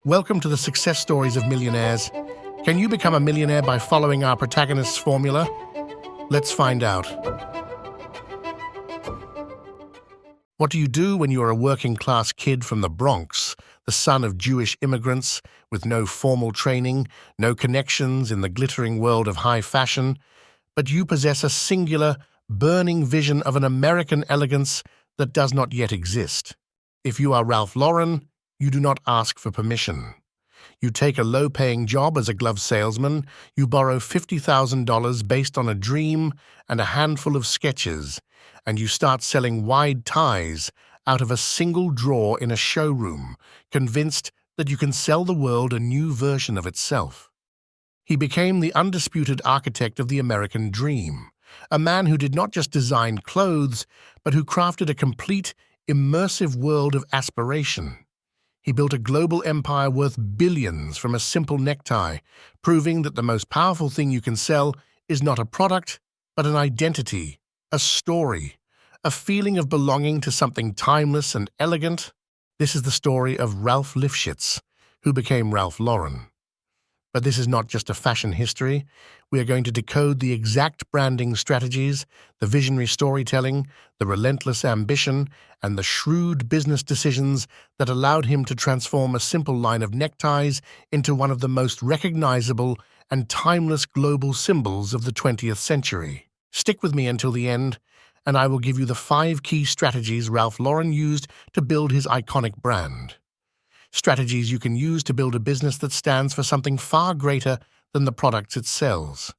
Welcome to the success stories of millionaires. Can you become a millionaire by following our protagonist's formula? Let's find out. What do you do when you are a working-class kid from the Bronx, the son of Jewish immigrants, with no formal training, no connections in the glittering world of high fashion, but you possess a singular, burning vision of an American elegance that does not yet exist? If you are Ralph Lauren, you do not ask for permission. You take a low-paying job as a glove salesman, you borrow $50,000 based on a dream and a handful of sketches, and you start selling wide ties out of a single drawer in a showroom, convinced that you can sell the world a new version of itself. He became the undisputed architect of the American dream, a man who did not just design clothes, but who crafted a complete, immersive world of aspiration. He built a global empire worth billions from a simple necktie, proving that the most powerful thing you can sell is not a product, but an identity, a story, a feeling of belonging to something timeless and elegant. This is the story of Ralph Lifshitz, who became Ralph Lauren. But this is not just a fashion history. We are going to decode the exact branding strategies, the visionary storytelling, the relentless ambition, and the shrewd business decisions that allowed him to transform a simple line of neckties into one of the most recognizable and timeless global symbols of the 20th century. Stick with me until the end, and I will give you the 5 key strategies Ralph Lauren used to build his iconic brand. Strategies you can use to build a business that stands for something far greater than the products it sells.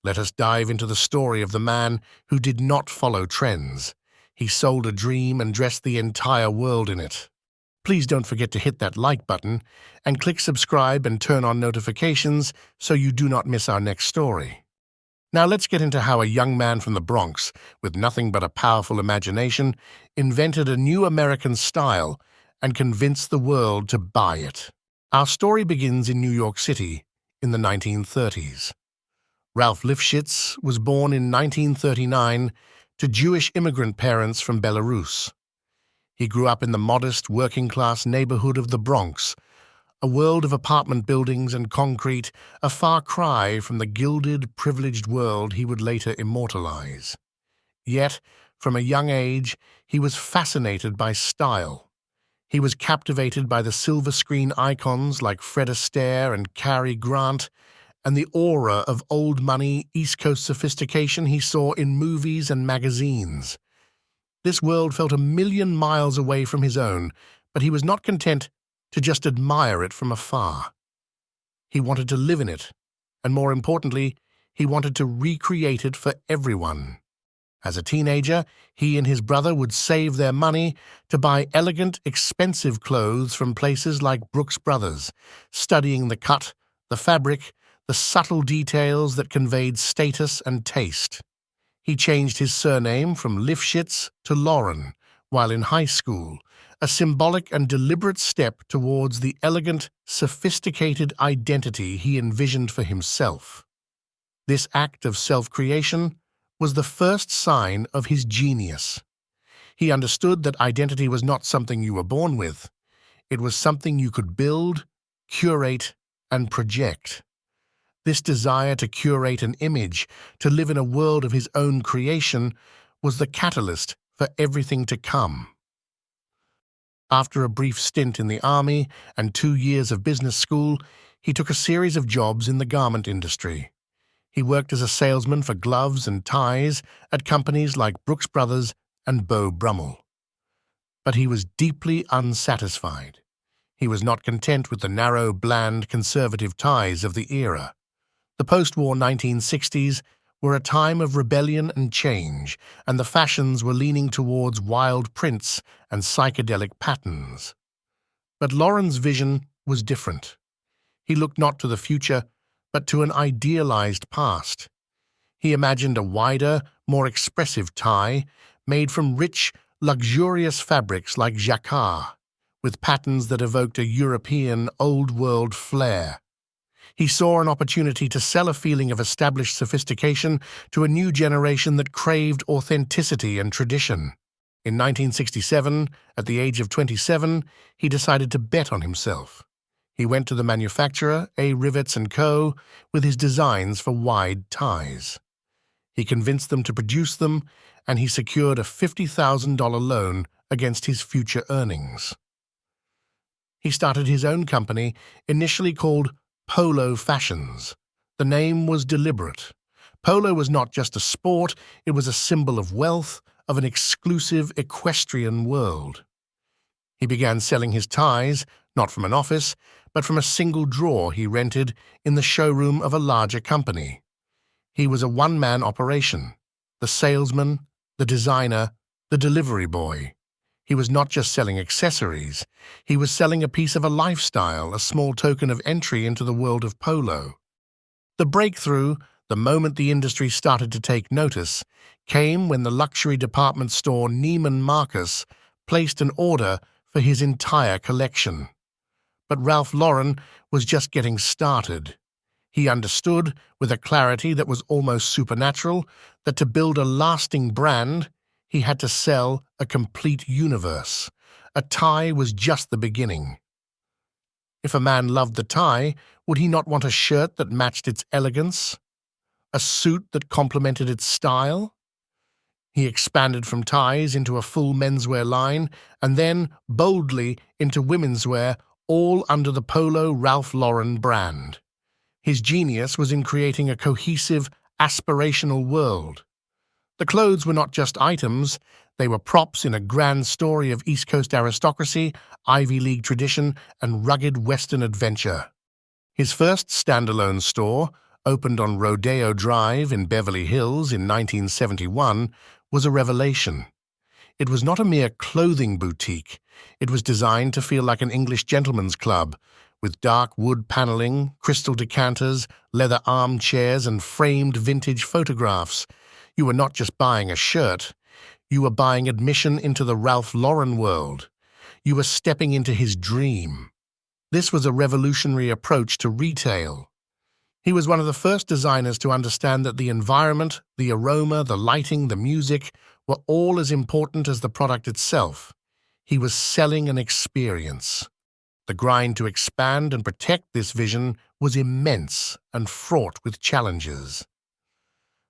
Let us dive into the story of the man who did not follow trends. He sold a dream and dressed the entire world in it. Please don't forget to hit that like button and click subscribe and turn on notifications so you do not miss our next story. Now let's get into how a young man from the Bronx, with nothing but a powerful imagination, invented a new American style and convinced the world to buy it. Our story begins in New York City in the 1930s. Ralph Lifshitz was born in 1939 to Jewish immigrant parents from Belarus. He grew up in the modest, working-class neighborhood of the Bronx, a world of apartment buildings and concrete, a far cry from the gilded, privileged world he would later immortalize. Yet, from a young age, he was fascinated by style. He was captivated by the silver screen icons like Fred Astaire and Cary Grant, and the aura of old-money, East Coast sophistication he saw in movies and magazines. This world felt a million miles away from his own, but he was not content to just admire it from afar. He wanted to live in it, and more importantly, he wanted to recreate it for everyone. As a teenager, he and his brother would save their money to buy elegant, expensive clothes from places like Brooks Brothers, studying the cut, the fabric, the subtle details that conveyed status and taste. He changed his surname from Lifshitz to Lauren while in high school, a symbolic and deliberate step towards the elegant, sophisticated identity he envisioned for himself. This act of self-creation was the first sign of his genius. He understood that identity was not something you were born with. It was something you could build, curate, and project. This desire to curate an image, to live in a world of his own creation, was the catalyst for everything to come. After a brief stint in the army and 2 years of business school, he took a series of jobs in the garment industry. He worked as a salesman for gloves and ties at companies like Brooks Brothers and Beau Brummel. But he was deeply unsatisfied. He was not content with the narrow, bland, conservative ties of the era. The post-war 1960s were a time of rebellion and change, and the fashions were leaning towards wild prints and psychedelic patterns. But Lauren's vision was different. He looked not to the future, but to an idealized past. He imagined a wider, more expressive tie, made from rich, luxurious fabrics like jacquard, with patterns that evoked a European, old-world flair. He saw an opportunity to sell a feeling of established sophistication to a new generation that craved authenticity and tradition. In 1967, at the age of 27, he decided to bet on himself. He went to the manufacturer, A. Rivets & Co., with his designs for wide ties. He convinced them to produce them, and he secured a $50,000 loan against his future earnings. He started his own company, initially called Polo Fashions. The name was deliberate. Polo was not just a sport, it was a symbol of wealth, of an exclusive equestrian world. He began selling his ties, not from an office, but from a single drawer he rented in the showroom of a larger company. He was a one-man operation, the salesman, the designer, the delivery boy. He was not just selling accessories, he was selling a piece of a lifestyle, a small token of entry into the world of polo. The breakthrough, the moment the industry started to take notice, came when the luxury department store Neiman Marcus placed an order for his entire collection. But Ralph Lauren was just getting started. He understood, with a clarity that was almost supernatural, that to build a lasting brand, he had to sell a complete universe. A tie was just the beginning. If a man loved the tie, would he not want a shirt that matched its elegance? A suit that complemented its style? He expanded from ties into a full menswear line, and then, boldly, into womenswear, all under the Polo Ralph Lauren brand. His genius was in creating a cohesive, aspirational world. The clothes were not just items, they were props in a grand story of East Coast aristocracy, Ivy League tradition, and rugged Western adventure. His first standalone store, opened on Rodeo Drive in Beverly Hills in 1971, was a revelation. It was not a mere clothing boutique. It was designed to feel like an English gentleman's club, with dark wood paneling, crystal decanters, leather armchairs, and framed vintage photographs. You were not just buying a shirt. You were buying admission into the Ralph Lauren world. You were stepping into his dream. This was a revolutionary approach to retail. He was one of the first designers to understand that the environment, the aroma, the lighting, the music were all as important as the product itself. He was selling an experience. The grind to expand and protect this vision was immense and fraught with challenges.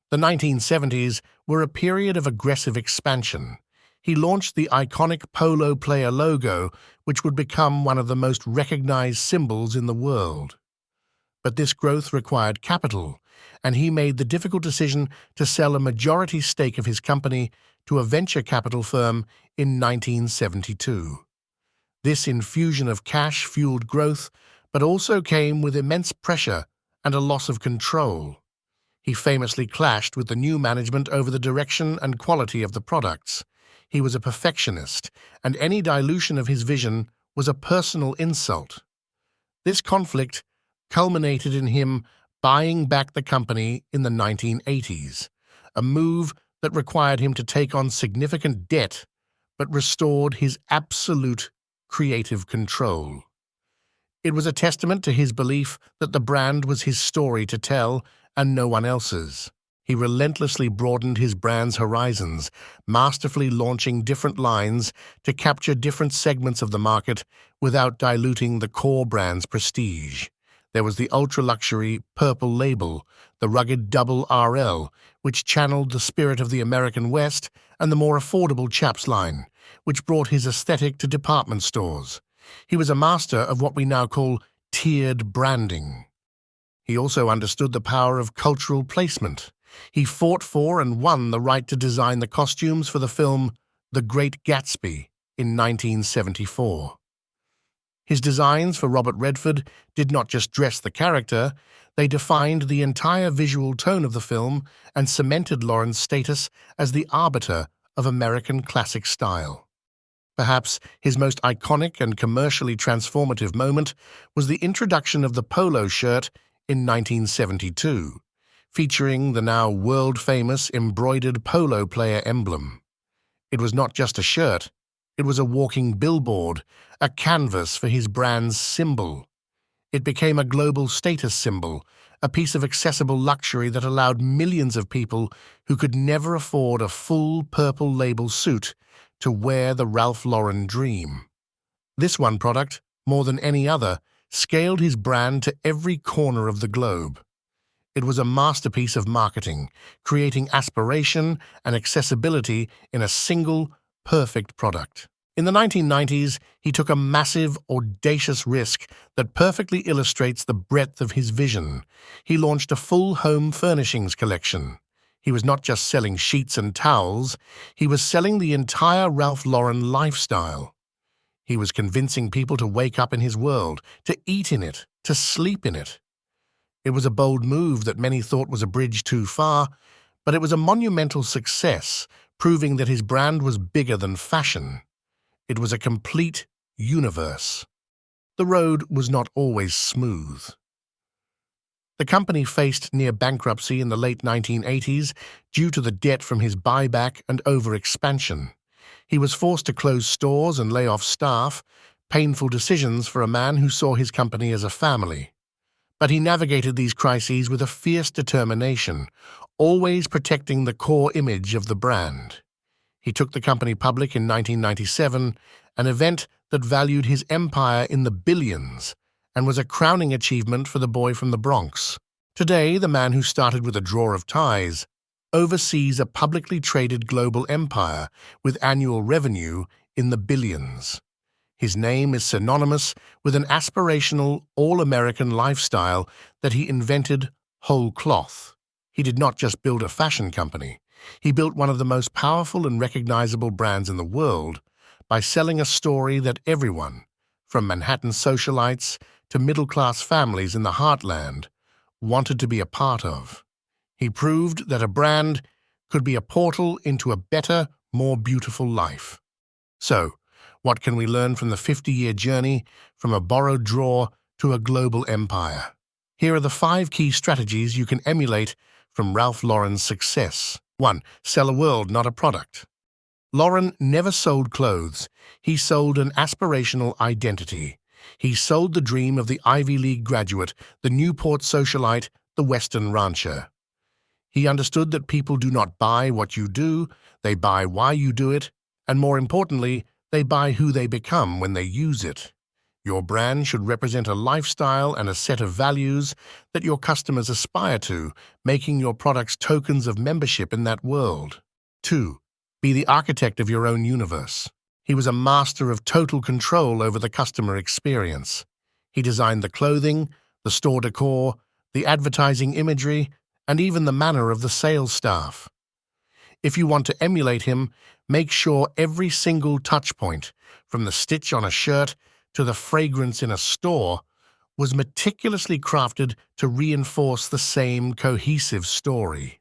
The 1970s were a period of aggressive expansion. He launched the iconic polo player logo, which would become one of the most recognized symbols in the world. But this growth required capital, and he made the difficult decision to sell a majority stake of his company to a venture capital firm in 1972. This infusion of cash fueled growth, but also came with immense pressure and a loss of control. He famously clashed with the new management over the direction and quality of the products. He was a perfectionist, and any dilution of his vision was a personal insult. This conflict culminated in him buying back the company in the 1980s, a move that required him to take on significant debt but restored his absolute creative control. It was a testament to his belief that the brand was his story to tell and no one else's. He relentlessly broadened his brand's horizons, masterfully launching different lines to capture different segments of the market without diluting the core brand's prestige. There was the ultra-luxury Purple Label, the rugged Double RL, which channeled the spirit of the American West, and the more affordable Chaps line, which brought his aesthetic to department stores. He was a master of what we now call tiered branding. He also understood the power of cultural placement. He fought for and won the right to design the costumes for the film The Great Gatsby in 1974. His designs for Robert Redford did not just dress the character, they defined the entire visual tone of the film and cemented Lauren's status as the arbiter of American classic style. Perhaps his most iconic and commercially transformative moment was the introduction of the polo shirt in 1972, featuring the now world-famous embroidered polo player emblem. It was not just a shirt, it was a walking billboard, a canvas for his brand's symbol. It became a global status symbol, a piece of accessible luxury that allowed millions of people who could never afford a full Purple Label suit to wear the Ralph Lauren dream. This one product, more than any other, scaled his brand to every corner of the globe. It was a masterpiece of marketing, creating aspiration and accessibility in a single, perfect product. In the 1990s, he took a massive, audacious risk that perfectly illustrates the breadth of his vision. He launched a full home furnishings collection. He was not just selling sheets and towels, he was selling the entire Ralph Lauren lifestyle. He was convincing people to wake up in his world, to eat in it, to sleep in it. It was a bold move that many thought was a bridge too far, but it was a monumental success, proving that his brand was bigger than fashion. It was a complete universe. The road was not always smooth. The company faced near bankruptcy in the late 1980s due to the debt from his buyback and overexpansion. He was forced to close stores and lay off staff, painful decisions for a man who saw his company as a family. But he navigated these crises with a fierce determination, always protecting the core image of the brand. He took the company public in 1997, an event that valued his empire in the billions and was a crowning achievement for the boy from the Bronx. Today, the man who started with a drawer of ties oversees a publicly traded global empire with annual revenue in the billions. His name is synonymous with an aspirational, all-American lifestyle that he invented whole cloth. He did not just build a fashion company. He built one of the most powerful and recognizable brands in the world by selling a story that everyone, from Manhattan socialites to middle-class families in the heartland, wanted to be a part of. He proved that a brand could be a portal into a better, more beautiful life. So, what can we learn from the 50-year journey from a borrowed drawer to a global empire? Here are the 5 key strategies you can emulate from Ralph Lauren's success. 1. Sell a world, not a product. Lauren never sold clothes. He sold an aspirational identity. He sold the dream of the Ivy League graduate, the Newport socialite, the Western rancher. He understood that people do not buy what you do, they buy why you do it, and more importantly, they buy who they become when they use it. Your brand should represent a lifestyle and a set of values that your customers aspire to, making your products tokens of membership in that world. 2. Be the architect of your own universe. He was a master of total control over the customer experience. He designed the clothing, the store decor, the advertising imagery, and even the manner of the sales staff. If you want to emulate him, make sure every single touch point, from the stitch on a shirt to the fragrance in a store, was meticulously crafted to reinforce the same cohesive story.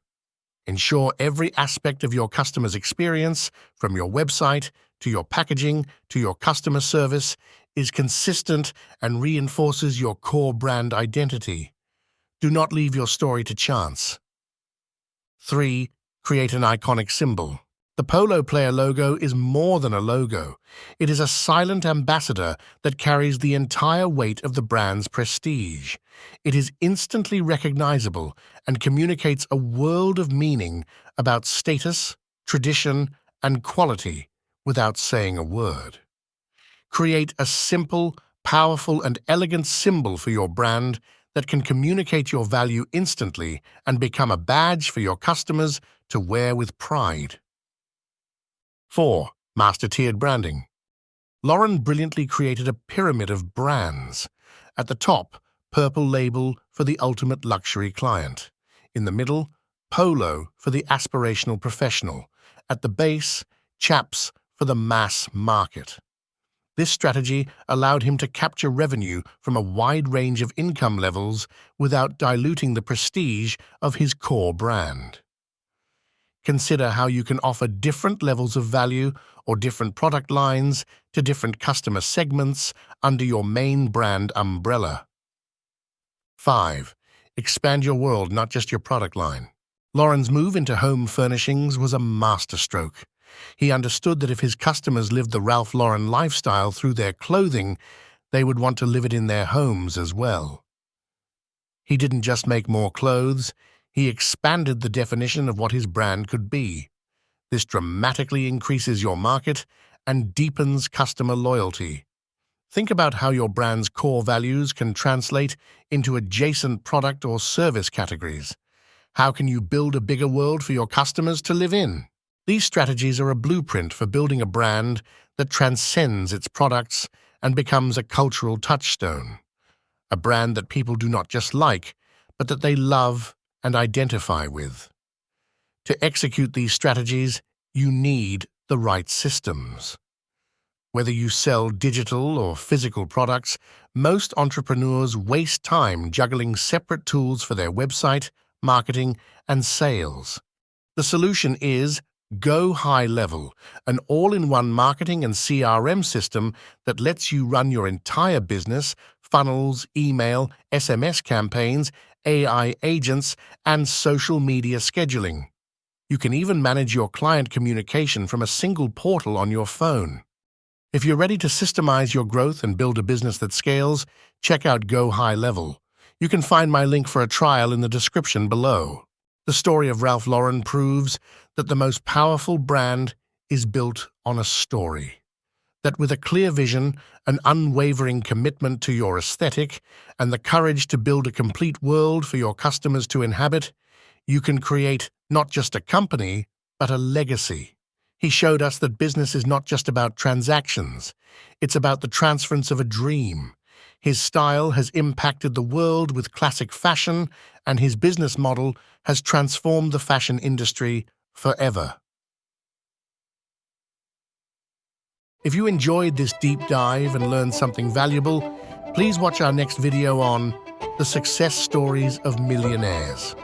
Ensure every aspect of your customer's experience, from your website to your packaging to your customer service, is consistent and reinforces your core brand identity. Do not leave your story to chance. 3. Create an iconic symbol. The Polo Player logo is more than a logo. It is a silent ambassador that carries the entire weight of the brand's prestige. It is instantly recognizable and communicates a world of meaning about status, tradition, and quality without saying a word. Create a simple, powerful, and elegant symbol for your brand that can communicate your value instantly and become a badge for your customers to wear with pride. 4. Master tiered branding. Lauren brilliantly created a pyramid of brands. At the top, Purple Label for the ultimate luxury client. In the middle, Polo for the aspirational professional. At the base, Chaps for the mass market. This strategy allowed him to capture revenue from a wide range of income levels without diluting the prestige of his core brand. Consider how you can offer different levels of value or different product lines to different customer segments under your main brand umbrella. 5. Expand your world, not just your product line. Lauren's move into home furnishings was a masterstroke. He understood that if his customers lived the Ralph Lauren lifestyle through their clothing, they would want to live it in their homes as well. He didn't just make more clothes, he expanded the definition of what his brand could be. This dramatically increases your market and deepens customer loyalty. Think about how your brand's core values can translate into adjacent product or service categories. How can you build a bigger world for your customers to live in? These strategies are a blueprint for building a brand that transcends its products and becomes a cultural touchstone. A brand that people do not just like, but that they love and identify with. To execute these strategies, you need the right systems. Whether you sell digital or physical products, most entrepreneurs waste time juggling separate tools for their website, marketing, and sales. The solution is Go High Level, an all-in-one marketing and CRM system that lets you run your entire business, funnels, email, SMS campaigns, AI agents, and social media scheduling. You can even manage your client communication from a single portal on your phone. If you're ready to systemize your growth and build a business that scales, check out Go High Level. You can find my link for a trial in the description below. The story of Ralph Lauren proves that the most powerful brand is built on a story. That with a clear vision, an unwavering commitment to your aesthetic, and the courage to build a complete world for your customers to inhabit, you can create not just a company, but a legacy. He showed us that business is not just about transactions. It's about the transference of a dream. His style has impacted the world with classic fashion, and his business model has transformed the fashion industry forever. If you enjoyed this deep dive and learned something valuable, please watch our next video on the success stories of millionaires.